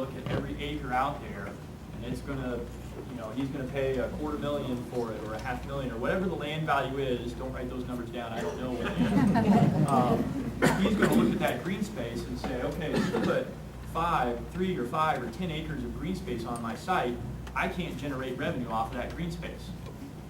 look at every acre out there, and it's going to, he's going to pay $250,000 for it, or $500,000, or whatever the land value is. Don't write those numbers down. I don't know what it is. He's going to look at that green space and say, okay, if you put 3 or 5 or 10 acres of green space on my site, I can't generate revenue off of that green space.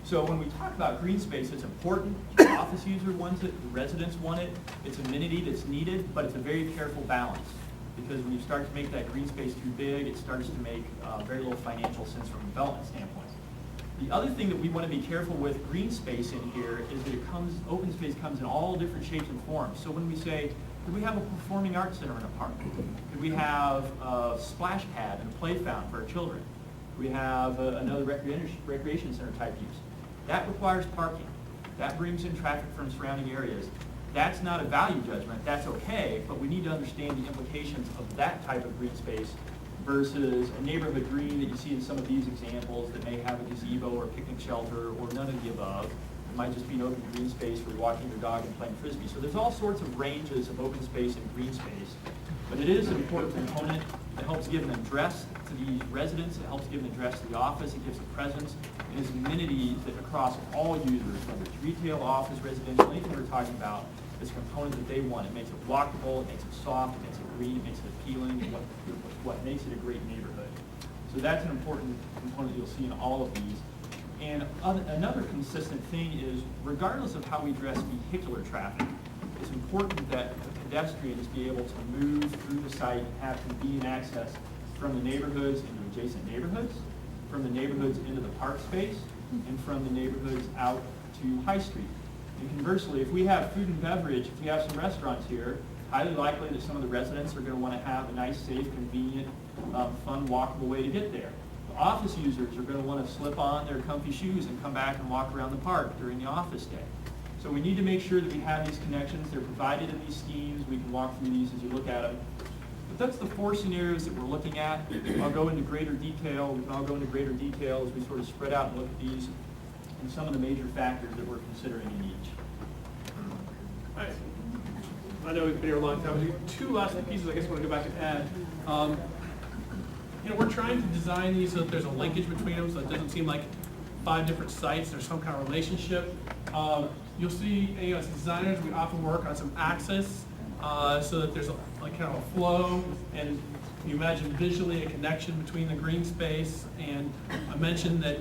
So when we talk about green space, it's important. The office user wants it, the residents want it. It's amenity that's needed, but it's a very careful balance. Because when you start to make that green space too big, it starts to make very little financial sense from a development standpoint. The other thing that we want to be careful with green space in here is that open space comes in all different shapes and forms. So when we say, could we have a performing arts center in a park? Could we have a splash pad and a play fountain for our children? Could we have another recreation center type use? That requires parking. That brings in traffic from surrounding areas. That's not a value judgment, that's okay, but we need to understand the implications of that type of green space versus a neighborhood green that you see in some of these examples that may have a gazebo or a picnic shelter or none of the above. It might just be an open green space where you're walking your dog and playing frisbee. So there's all sorts of ranges of open space and green space, but it is an important component. It helps give an address to the residents, it helps give an address to the office, it gives a presence, and is amenity that across all users, whether it's retail, office, residential, anything we're talking about, it's a component that they want. It makes it walkable, it makes it soft, it makes it green, it makes it appealing, and what makes it a great neighborhood. So that's an important component you'll see in all of these. And another consistent thing is, regardless of how we address vehicular traffic, it's important that pedestrians be able to move through the site and have convenient access from the neighborhoods into adjacent neighborhoods, from the neighborhoods into the park space, and from the neighborhoods out to High Street. And conversely, if we have food and beverage, if we have some restaurants here, highly likely that some of the residents are going to want to have a nice, safe, convenient, fun, walkable way to get there. The office users are going to want to slip on their comfy shoes and come back and walk around the park during the office day. So we need to make sure that we have these connections. They're provided in these schemes. We can walk through these as you look at them. But that's the 4 scenarios that we're looking at. I'll go into greater detail. We can all go into greater detail as we sort of spread out and look at these and some of the major factors that we're considering in each. All right. I know we've been here a long time. 2 last pieces I guess I want to go back and add. We're trying to design these so that there's a linkage between them, so it doesn't seem like 5 different sites. There's some kind of relationship. You'll see, as designers, we often work on some axis so that there's kind of a flow, and you imagine visually a connection between the green space. And I mentioned that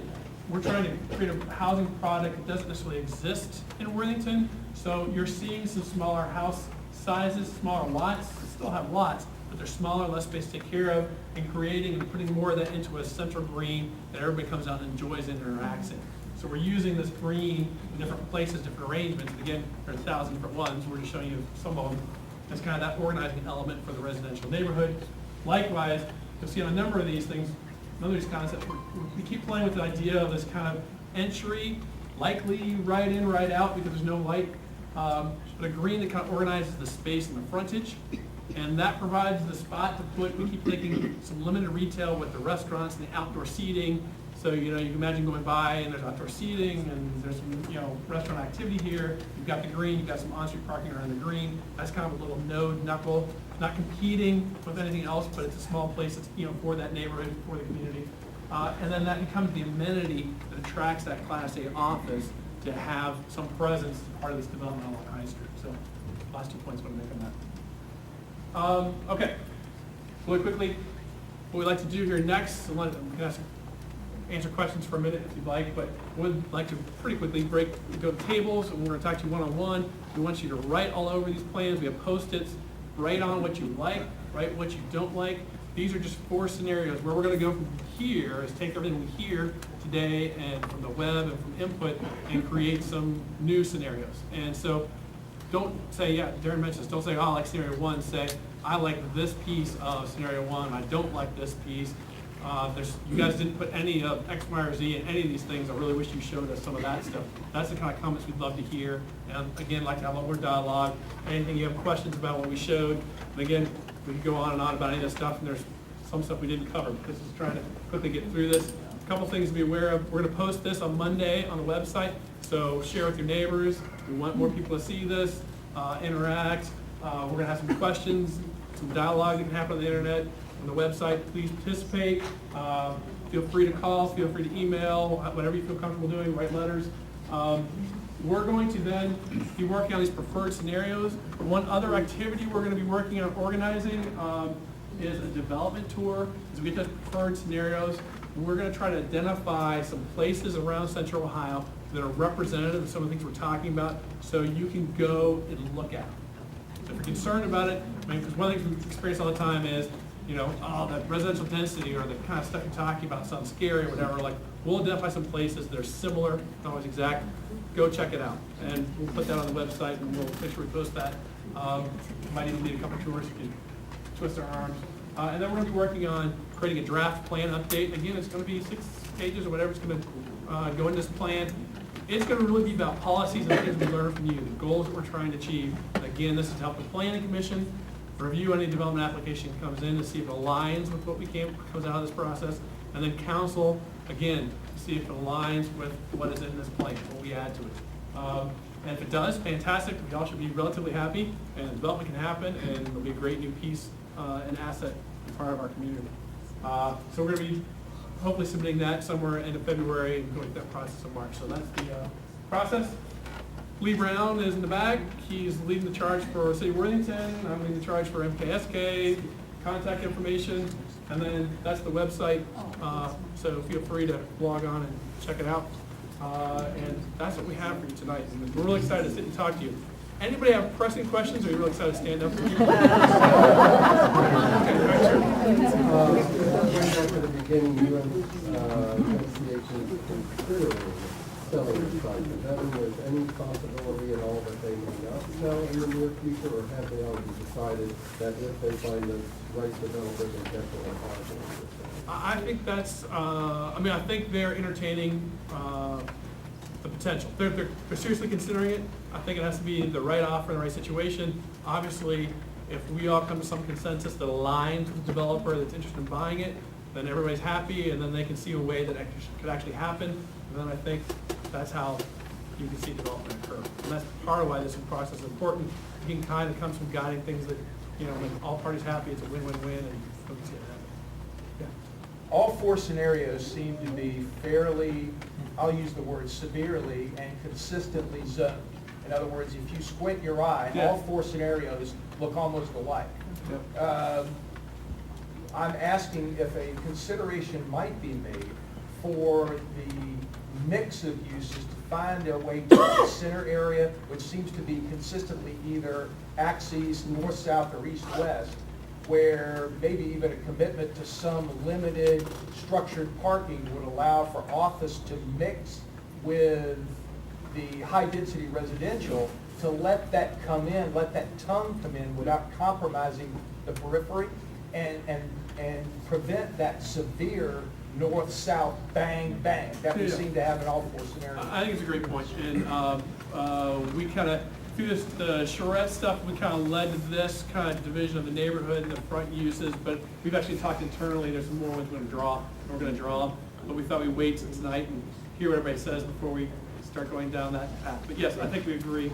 we're trying to create a housing product that doesn't necessarily exist in Worthington. So you're seeing some smaller house sizes, smaller lots. They still have lots, but they're smaller, less space to take care of, and creating and putting more of that into a central green that everybody comes out and enjoys and interacts in. So we're using this green in different places, different arrangements. And again, there are 1,000 different ones. We're just showing you some of them as kind of that organizing element for the residential neighborhood. Likewise, you'll see on a number of these things, another of these concepts, we keep playing with the idea of this kind of entry, likely right in, right out because there's no light, but a green that kind of organizes the space and the frontage. And that provides the spot to put, we keep taking some limited retail with the restaurants and the outdoor seating. So, you can imagine going by and there's outdoor seating and there's some, restaurant activity here. You've got the green, you've got some on-street parking around the green. That's kind of a little node, knuckle, not competing with anything else, but it's a small place that's, for that neighborhood, for the community. And then that becomes the amenity that attracts that Class A office to have some presence as part of this development along High Street. So, last 2 points I want to make on that. Okay, really quickly, what we'd like to do here next, we can answer questions for a minute if you'd like, but would like to pretty quickly go to tables, and we're going to talk to you one-on-one. We want you to write all over these plans. We have Post-its. Write on what you like, write what you don't like. These are just 4 scenarios. Where we're going to go from here is take everything we hear today and from the web and from input and create some new scenarios. And so don't say, Darren mentioned this, don't say, oh, I like scenario 1. Say, I like this piece of scenario 1. I don't like this piece. You guys didn't put any of X, Y, or Z in any of these things. I really wish you showed us some of that stuff. That's the kind of comments we'd love to hear. And again, like to have a lot more dialogue. Anything you have questions about what we showed. And again, we could go on and on about any of this stuff, and there's some stuff we didn't cover because we're trying to quickly get through this. A couple things to be aware of. We're going to post this on Monday on the website, so share with your neighbors. We want more people to see this, interact. We're going to have some questions, some dialogue that can happen on the internet. on the website. Please participate. Feel free to call, feel free to email, whatever you feel comfortable doing, write letters. We're going to then be working on these preferred scenarios. One other activity we're going to be working on organizing is a development tour. As we get those preferred scenarios, we're going to try to identify some places around Central Ohio that are representative of some of the things we're talking about, so you can go and look at them. If you're concerned about it, I mean, because one of the things we experience all the time is, you know, oh, that residential density or the kind of stuff you're talking about sounds scary or whatever. Like, we'll identify some places that are similar, not always exact. Go check it out, and we'll put that on the website, and we'll make sure we post that. Might even need a couple tours. You can twist our arms. And then we're going to be working on creating a draft plan update. Again, it's going to be 6 pages or whatever. It's going to go in this plan. It's going to really be about policies and things we learn from you, the goals that we're trying to achieve. Again, this is to help the Planning Commission review any development application that comes in to see if it aligns with what comes out of this process. And then council, again, to see if it aligns with what is in this plan, what we add to it. And if it does, fantastic. We all should be relatively happy, and development can happen, and it'll be a great new piece and asset and part of our community. So we're going to be hopefully submitting that somewhere end of February and going through that process in March. So that's the process. Lee Brown is in the back. He's leading the charge for City of Worthington. I'm leading the charge for MKSK, contact information, and then that's the website. So feel free to log on and check it out. And that's what we have for you tonight. And we're really excited to sit and talk to you. Anybody have pressing questions, or are you really excited to stand up? At the beginning, UMCH is considering selling the site. Is that there's any possibility at all that they may not sell in the near future, or have they already decided that if they find the right developer, they definitely are going to sell? I think that's, I mean, I think they're entertaining the potential. They're seriously considering it. I think it has to be the right offer, the right situation. Obviously, if we all come to some consensus that aligns with the developer that's interested in buying it, then everybody's happy, and then they can see a way that could actually happen. And then I think that's how you can see development occur. And that's part of why this process is important. You can kind of come from guiding things that, you know, when all parties happy, it's a win-win-win, and we can see it happen. Yeah. All 4 scenarios seem to be fairly, I'll use the word severely and consistently zoned. In other words, if you squint your eye, Yeah. all 4 scenarios look almost alike. Yep. I'm asking if a consideration might be made for the mix of uses to find their way to the center area, which seems to be consistently either axes, north, south, or east, west, where maybe even a commitment to some limited structured parking would allow for office to mix with the high-density residential, to let that come in, let that tongue come in without compromising the periphery, and prevent that severe north-south bang, bang that we Yeah. seem to have in all 4 scenarios. I think it's a great point. And we kind of, through this the charrette stuff, we kind of led to this kind of division of the neighborhood and the front uses, but we've actually talked internally. There's some more ones we're going to draw, but we thought we'd wait till tonight and hear what everybody says before we start going down that path. But yes, I think we agree.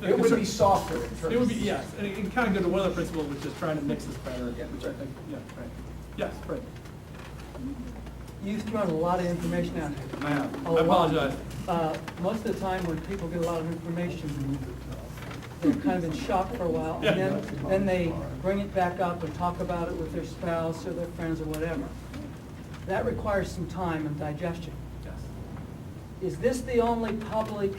It would be softer in terms It would be, of- yes, and it can kind of go to one of the principles, which is trying to mix this better, which I think, yeah, right. Yes, right. You've thrown a lot of information out here. I have. A I lot. apologize. Most of the time when people get a lot of information, they're kind of in shock for a while, and Yeah. then they bring it back up and talk about it with their spouse or their friends or whatever. That requires some time and digestion. Yes. Is this the only public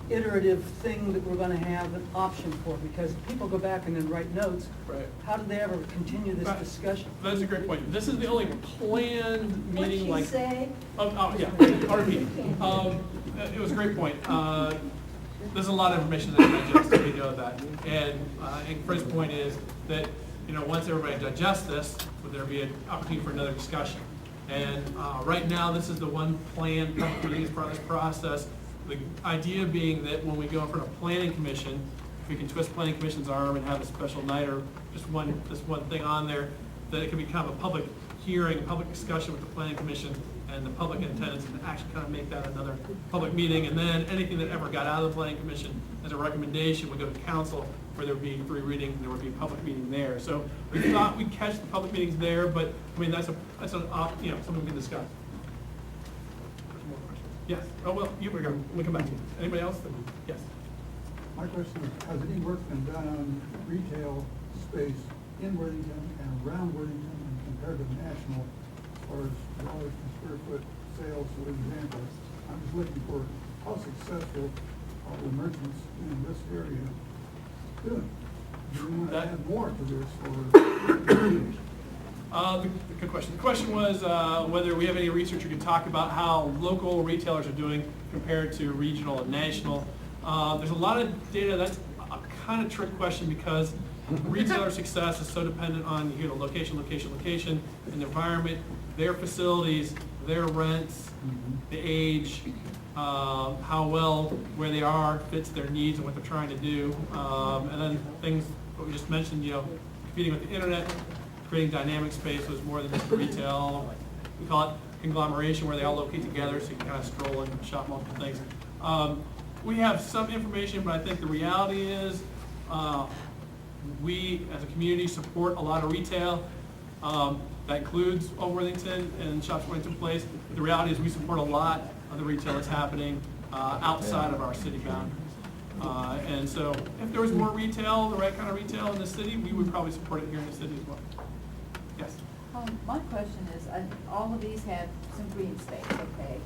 iterative thing that we're gonna have an option for? Because if people go back and then write notes, Right. how do they ever continue this Right. discussion? That's a great point. This is the only planned meeting like. What'd she say? Oh, yeah, RP. It was a great point. There's a lot of information that digests, we know that. And Fred's point is that, you know, once everybody digests this, would there be an opportunity for another discussion? And right now, this is the one planned public meeting as part of this process. The idea being that when we go in front of planning commission, if we can twist planning commission's arm and have a special night or just this one thing on there, that it can become a public hearing, a public discussion with the planning commission and the public in attendance, and actually kind of make that another public meeting. And then anything that ever got out of the planning commission as a recommendation would go to council where there would be 3 readings, and there would be a public meeting there. So we thought we'd catch the public meetings there, but, I mean, that's something we can discuss. Yes, oh, well, we'll come back to you. Anybody else? Yes. My question is, has any work been done on retail space in Worthington and around Worthington and compared to the national as far as dollars per square foot sales, for example? I'm just looking for how successful are the merchants in this area doing? Do we want to add more to this or? Good question. The question was whether we have any research you could talk about how local retailers are doing compared to regional and national. There's a lot of data. That's a kind of trick question because retailer success is so dependent on the location, and the environment, their facilities, their rents, the age, how well where they are fits their needs and what they're trying to do, and then things what we just mentioned. Competing with the internet, creating dynamic space was more than just retail. We call it conglomeration, where they all locate together, so you can kind of stroll and shop multiple things. We have some information, but I think the reality is we, as a community, support a lot of retail. That includes Old Worthington and Shops Worthington Place. The reality is we support a lot of the retail that's happening outside of our city boundaries. And so if there was more retail, the right kind of retail in the city, we would probably support it here in the city as well. Yes? My question is, all of these have some green space, okay?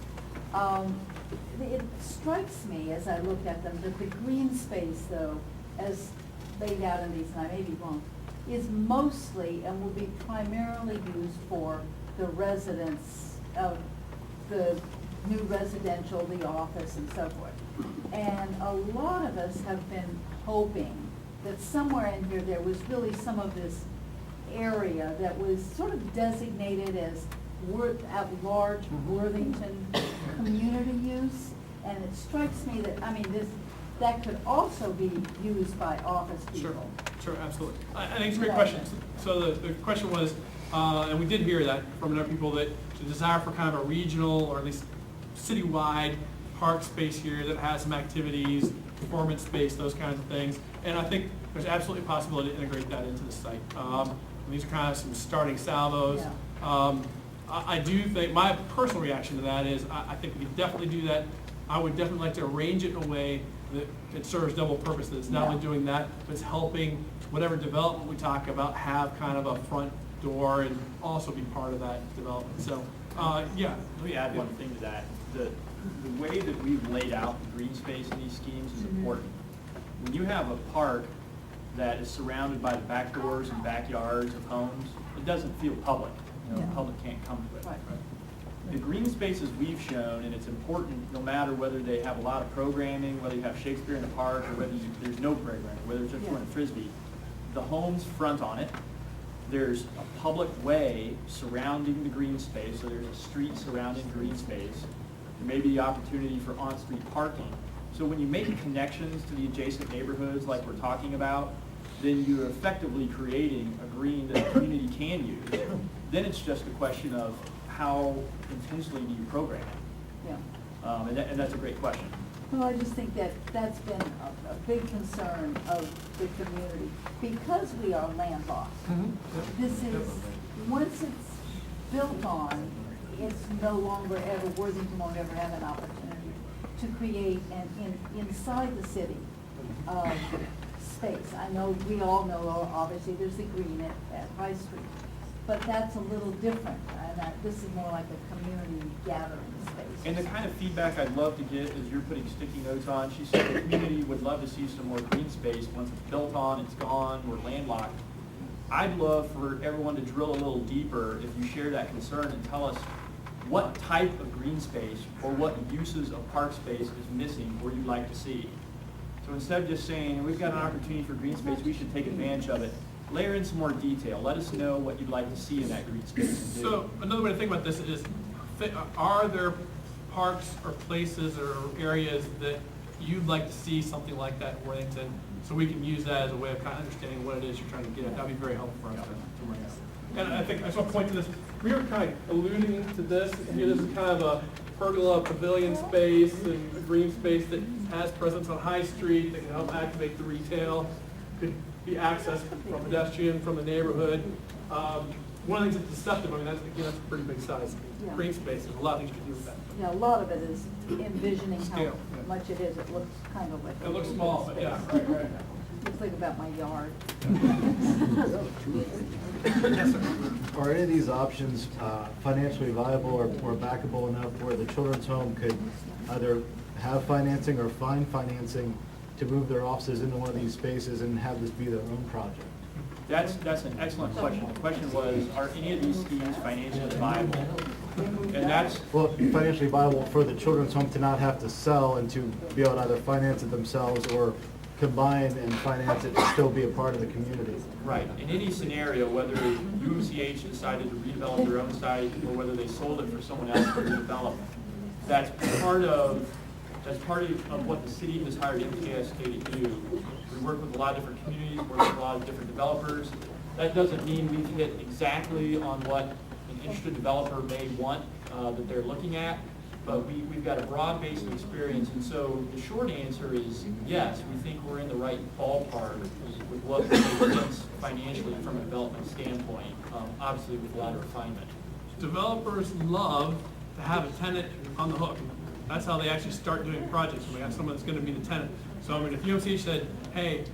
It strikes me as I look at them that the green space, though, as laid out in these, and I may be wrong, is mostly and will be primarily used for the residents of the new residential, the office, and so forth. And a lot of us have been hoping that somewhere in here there was really some of this area that was sort of designated as at-large Worthington community use. And it strikes me that, that could also be used by office people. Sure, absolutely. I think it's a great question. So the question was, and we did hear that from other people, that the desire for kind of a regional or at least citywide park space here that has some activities, performance space, those kinds of things. And I think there's absolutely a possibility to integrate that into the site. These are kind of some starting salvos. Yeah. I do think, my personal reaction to that is, I think we can definitely do that. I would definitely like to arrange it in a way that it serves double purpose, that it's not only doing that, but it's helping whatever development we talk about have kind of a front door and also be part of that development. So, yeah. Let me add one thing to that. The way that we've laid out the green space in these schemes is important. When you have a park that is surrounded by the back doors and backyards of homes, it doesn't feel public. The public can't come to it. Right. The green spaces we've shown, and it's important no matter whether they have a lot of programming, whether you have Shakespeare in the park, or whether there's no programming, whether it's just running Frisbee, the homes front on it. There's a public way surrounding the green space, so there's a street surrounding green space. There may be the opportunity for on-street parking. So when you make connections to the adjacent neighborhoods like we're talking about, then you're effectively creating a green that the community can use. Then it's just a question of how intentionally do you program it? Yeah. And that's a great question. Well, I just think that that's been a big concern of the community, because we are landlocked. This is, once it's built on, it's no longer ever, Worthington won't ever have an opportunity to create inside the city space. I know, we all know, obviously, there's the green at High Street, but that's a little different, and this is more like a community gathering space. And the kind of feedback I'd love to get is you're putting sticky notes on. She said the community would love to see some more green space. Once it's built on, it's gone, we're landlocked. I'd love for everyone to drill a little deeper if you share that concern and tell us what type of green space or what uses of park space is missing or you'd like to see. So instead of just saying, we've got an opportunity for green space, we should take advantage of it, layer in some more detail. Let us know what you'd like to see in that green space. So another way to think about this is, are there parks or places or areas that you'd like to see something like that in Worthington, so we can use that as a way of kind of understanding what it is you're trying to get at? That'd be very helpful for us to work out. And I think I just want to point to this. We were kind of alluding to this. Here, this is kind of a pergola pavilion space and a green space that has presence on High Street that can help activate the retail. could be accessed from pedestrian, from the neighborhood. One of the things that's deceptive, I mean, that's a pretty big size. Yeah. Green space, there's a lot of things you can do with that. Yeah, a lot of it is envisioning how Scale, yeah. much it is. It looks kind of like. It looks small, but yeah, space. right. Just think about my yard. Yes, sir. Are any of these options financially viable or backable enough where the children's home could either have financing or find financing to move their offices into one of these spaces and have this be their own project? That's an excellent question. The question was, are any of these schemes financially viable? And that's, Well, financially viable for the children's home to not have to sell and to be able to either finance it themselves or combine and finance it to still be a part of the community. right, in any scenario, whether UMCH decided to redevelop their own site or whether they sold it for someone else to redevelop, that's part of what the city has hired MKSK to do. We work with a lot of different communities, work with a lot of different developers. That doesn't mean we've hit exactly on what an interested developer may want that they're looking at, but we've got a broad base of experience, and so the short answer is yes, we think we're in the right ballpark with what makes sense financially from a development standpoint, obviously with a lot of refinement. Developers love to have a tenant on the hook. That's how they actually start doing projects, when we have someone that's gonna be the tenant. So I mean, if UMCH said, hey,